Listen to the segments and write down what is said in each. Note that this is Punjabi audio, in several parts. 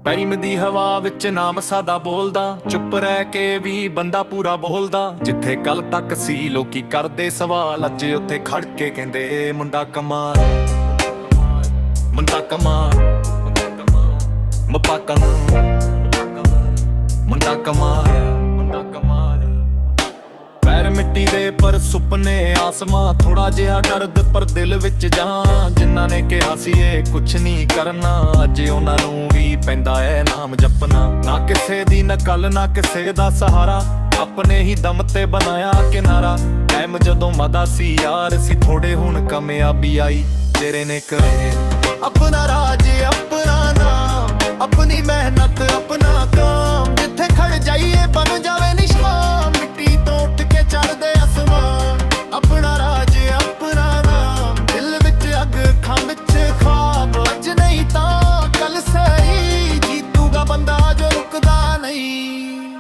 ਟਾਈਮ ਦੀ ਹਵਾ ਵਿੱਚ ਨਾਮ ਸਾਦਾ ਬੋਲਦਾ, ਚੁੱਪ ਰਹਿ ਕੇ ਵੀ ਬੰਦਾ ਪੂਰਾ ਬੋਲਦਾ। ਜਿੱਥੇ ਕੱਲ ਤੱਕ ਸੀ ਲੋਕੀ ਕਰਦੇ ਸਵਾਲ, ਅੱਜ ਉੱਥੇ ਖੜ ਕੇ ਕਹਿੰਦੇ ਮੁੰਡਾ ਕਮਾਲ, ਮੁੰਡਾ ਕਮਾਲ, ਮਪਾਕਾ ਮੁੰਡਾ ਕਮਾਲ, ਮੁੰਡਾ ਕਮਾਲ। ਪੈਰ ਮਿੱਟੀ ਦੇ ਪਰ ਸੁਪਨੇ ਆਸਮਾਂ, ਥੋੜਾ ਜਿਹਾ ਦਰਦ ਪਰ ਦਿਲ ਵਿੱਚ ਜਾਨ। ਜਿਨ੍ਹਾਂ ਨੇ ਕਿਹਾ ਸੀ ਇਹ ਕੁਛ ਨਹੀਂ ਕਰਨਾ, ਅੱਜ ਉਹਨਾਂ ਨੂੰ ਵੀ ਪੈਂਦਾ ਏ ਨਾਮ ਜਪਣਾ। ਨਾ ਕਿਸੇ ਦੀ ਨਕਲ ਨਾ ਕਿਸੇ ਦਾ ਸਹਾਰਾ, ਆਪਣੇ ਹੀ ਦਮ ਤੇ ਬਣਾਇਆ ਕਿਨਾਰਾ। ਟਾਈਮ ਜਦੋਂ ਮਦਾ ਸੀ ਯਾਰ ਸੀ ਥੋੜੇ, ਹੁਣ ਕਾਮਯਾਬੀ ਆਈ ਤੇਰੇ ਨੇ ਕਰੇ। ਆਪਣਾ ਰਾਜ ਆਪਣਾ ਨਾਮ, ਆਪਣੀ ਮਿਹਨਤ ਆਪਣਾ ਕੰਮ। ਜਿੱਥੇ ਖੜ ਜਾਈਏ ਬਣ ਜਾਵੇ ਨਿਸ਼ਾਨ, ਮਿੱਟੀ ਤੋਂ ਉੱਠ ਕੇ ਚੜ੍ਹਦੇ ਅਸਮਾਨ। ਆਪਣਾ ਰਾਜ ਆਪਣਾ ਨਾਮ, ਦਿਲ ਵਿੱਚ ਅੱਗ ਅੱਖਾਂ ਵਿੱਚ ਖ਼ਵਾਬ। ਅੱਜ ਨਹੀਂ ਤਾਂ ਕੱਲ ਸਹੀ, ਜੀਤੂਗਾ ਬੰਦਾ ਜੋ ਰੁਕਦਾ ਨਹੀਂ।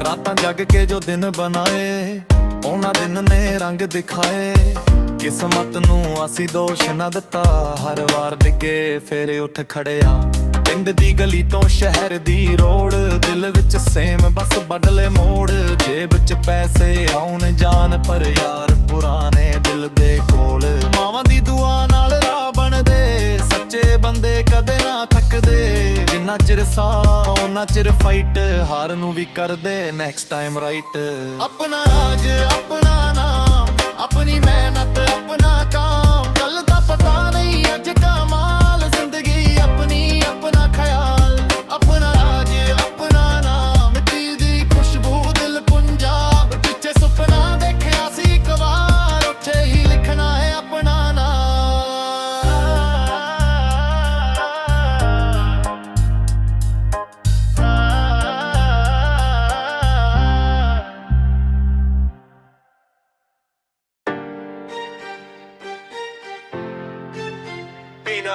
ਰਾਤਾਂ ਜਗ ਕੇ ਜੋ ਦਿਨ ਬਣਾਏ, ਉਹਨਾਂ ਦਿਨ ਨੇ ਰੰਗ ਦਿਖਾਏ। ਕਿਸਮਤ ਨੂੰ ਅਸੀਂ ਦੋਸ਼ ਨਾ ਦਿੱਤਾ, ਹਰ ਵਾਰ ਡਿੱਗੇ ਫੇਰ ਉੱਠ ਖੜਿਆ। ਪਿੰਡ ਦੀ ਗਲੀ ਤੋਂ ਸ਼ਹਿਰ ਦੀ ਰੋਡ, ਦਿਲ ਵਿੱਚ ਸੇਮ ਬਸ ਬਦਲੇ ਮੋੜ। ਜੇਬ ਚ ਪੈਸੇ ਆਉਣ ਜਾਣ ਪਰ ਯਾਰ ਪੁਰਾਣੇ ਦਿਲ ਦੇ ਕੋਲ। ਮਾਵਾਂ ਦੀ ਦੁਆ ਨਾਲ ਰਾਹ ਬਣਦੇ, ਸੱਚੇ ਬੰਦੇ ਕਦੇ ਨਾ ਥੱਕਦੇ। ਜਿੰਨਾ ਚਿਰ ਸਾਹ ਉਹਨਾਂ ਚਿਰ ਫਾਈਟ, ਹਾਰ ਨੂੰ ਵੀ ਕਰਦੇ ਨੈਕਸਟ ਟਾਈਮ ਰਾਈਟ। ਆਪਣਾ ਰਾਜ ਆਪਣਾ ਨਾਮ, ਆਪਣੀ ਮਿਹਨਤ ਆਪਣਾ ਕੰਮ। ਕੱਲ ਦਾ ਪਤਾ ਨਹੀਂ ਅੱਜ ਕਮਾਲ, ਜ਼ਿੰਦਗੀ ਆਪਣੀ ਆਪਣਾ ਖਿਆਲ। ਆਪਣਾ ਰਾਜ ਆਪਣਾ ਨਾਮ, ਮਿੱਟੀ ਦੀ ਖੁਸ਼ਬੂ ਦਿਲ ਪੰਜਾਬ। ਜਿੱਥੇ ਸੁਪਨਾ ਦੇਖਿਆ ਸੀ ਇੱਕ ਵਾਰ, ਉੱਥੇ ਹੀ ਲਿਖਣਾ ਹੈ ਆਪਣਾ ਨਾਮ।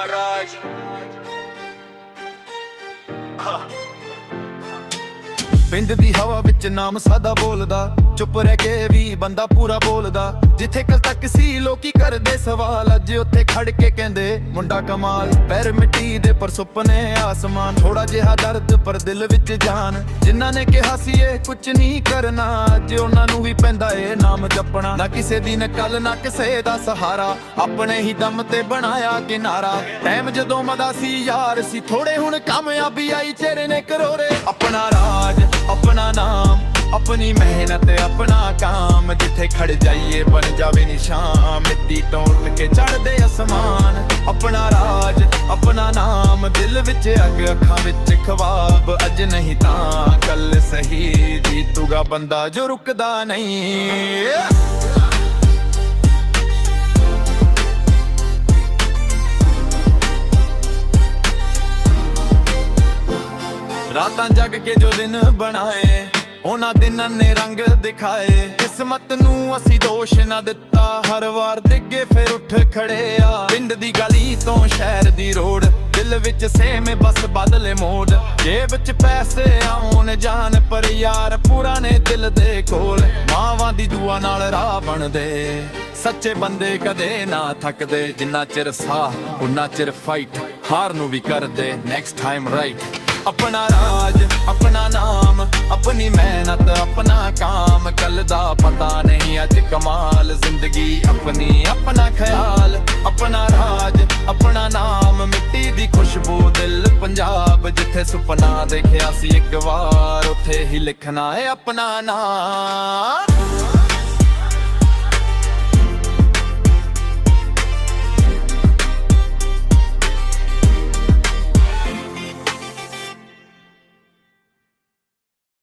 ਰਾਜ ਪਿੰਡ ਦੀ ਹਵਾ ਵਿੱਚ ਨਾਮ ਸਾਦਾ ਬੋਲਦਾ, ਚੁੱਪ ਰਹਿ ਕੇ ਵੀ ਬੰਦਾ ਪੂਰਾ ਬੋਲਦਾ। ਜਿੱਥੇ ਕੱਲ ਤੱਕ ਸੀ ਲੋਕੀ ਕਰਦੇ ਸਵਾਲ, ਅੱਜ ਉੱਥੇ ਖੜ ਕੇ ਕਹਿੰਦੇ ਮੁੰਡਾ ਕਮਾਲ। ਪੈਰ ਮਿੱਟੀ ਦੇ ਪਰ ਸੁਪਨੇ ਆਸਮਾਨ, ਥੋੜਾ ਜਿਹਾ ਦਰਦ ਪਰ ਦਿਲ ਵਿੱਚ ਜਾਨ। ਜਿਨ੍ਹਾਂ ਨੇ ਕਿਹਾ ਸੀ ਇਹ ਕੁਛ ਨਹੀਂ ਕਰਨਾ, ਅੱਜ ਉਹਨਾਂ ਨੂੰ ਵੀ ਪੈਂਦਾ ਏ ਨਾਮ ਜਪਣਾ। ਨਾ ਕਿਸੇ ਦੀ ਨਕਲ ਨਾ ਕਿਸੇ ਦਾ ਸਹਾਰਾ, ਆਪਣੇ ਹੀ ਦਮ ਤੇ ਬਣਾਇਆ ਕਿਨਾਰਾ। ਟਾਈਮ ਜਦੋਂ ਮਦਾ ਸੀ ਯਾਰ ਸੀ ਥੋੜੇ, ਹੁਣ ਕਾਮਯਾਬੀ ਆਈ ਚਿਹਰੇ ਨੇ ਕਰੋੜੇ। ਆਪਣਾ ਰਾਜ ਆਪਣਾ ਨਾਮ, ਆਪਣੀ ਮਿਹਨਤ ਆਪਣਾ ਕੰਮ। ਜਿੱਥੇ ਖੜ ਜਾਈਏ ਬਣ ਜਾਵੇ ਨਿਸ਼ਾਨ, ਮਿੱਟੀ ਤੋਂ ਉੱਠ ਕੇ ਚੜ੍ਹਦੇ ਅਸਮਾਨ। ਆਪਣਾ ਰਾਜ ਆਪਣਾ ਨਾਮ, ਦਿਲ ਵਿੱਚ ਅੱਗ ਅੱਖਾਂ ਵਿੱਚ ਖ਼ਵਾਬ। ਅੱਜ ਨਹੀਂ ਤਾਂ ਕੱਲ ਸਹੀ, ਜੀਤੂਗਾ ਬੰਦਾ ਜੋ ਰੁਕਦਾ ਨਹੀਂ। ਰਾਤਾਂ ਜਗ ਕੇ ਜੋ ਦਿਨ ਬਣਾਏ, ਉਹਨਾਂ ਦਿਨਾਂ ਨੇ ਰੰਗ ਦਿਖਾਏ। ਕਿਸਮਤ ਨੂੰ ਅਸੀਂ ਦੋਸ਼ ਨਾ ਦਿੱਤਾ, ਹਰ ਵਾਰ ਡਿੱਗੇ ਫਿਰ ਉੱਠ ਖੜੇ ਆ। ਪਿੰਡ ਦੀ ਗਲੀ ਤੋਂ ਸ਼ਹਿਰ ਦੀ ਰੋਡ, ਦਿਲ ਵਿੱਚ ਸੇਮ ਬਸ ਬਦਲੇ ਮੋੜ। ਜੇਬ ਚ ਪੈਸੇ ਆਉਣ ਜਾਣ ਪਰ ਯਾਰ ਪੁਰਾਣੇ ਦਿਲ ਦੇ ਕੋਲ। ਮਾਵਾਂ ਦੀ ਦੁਆ ਨਾਲ ਰਾਹ ਬਣਦੇ, ਸੱਚੇ ਬੰਦੇ ਕਦੇ ਨਾ ਥੱਕਦੇ। ਜਿੰਨਾ ਚਿਰ ਸਾਹ ਉਨਾ ਚਿਰ ਫਾਈਟ, ਹਾਰ ਨੂੰ ਵੀ ਕਰਦੇ ਨੈਕਸਟ ਟਾਈਮ ਰਾਈਟ। ਆਪਣਾ ਰਾਜ ਆਪਣਾ ਨਾਮ, ਆਪਣੀ ਮਿਹਨਤ ਆਪਣਾ ਕੰਮ। ਕੱਲ ਦਾ ਪਤਾ ਨਹੀਂ ਅੱਜ ਕਮਾਲ, ਜ਼ਿੰਦਗੀ ਆਪਣੀ ਆਪਣਾ ਖਿਆਲ। ਆਪਣਾ ਰਾਜ ਆਪਣਾ ਨਾਮ, ਮਿੱਟੀ ਦੀ ਖੁਸ਼ਬੂ ਦਿਲ ਪੰਜਾਬ। ਜਿੱਥੇ ਸੁਪਨਾ ਦੇਖਿਆ ਸੀ ਇੱਕ ਵਾਰ, ਉੱਥੇ ਹੀ ਲਿਖਣਾ ਹੈ ਆਪਣਾ ਨਾਮ।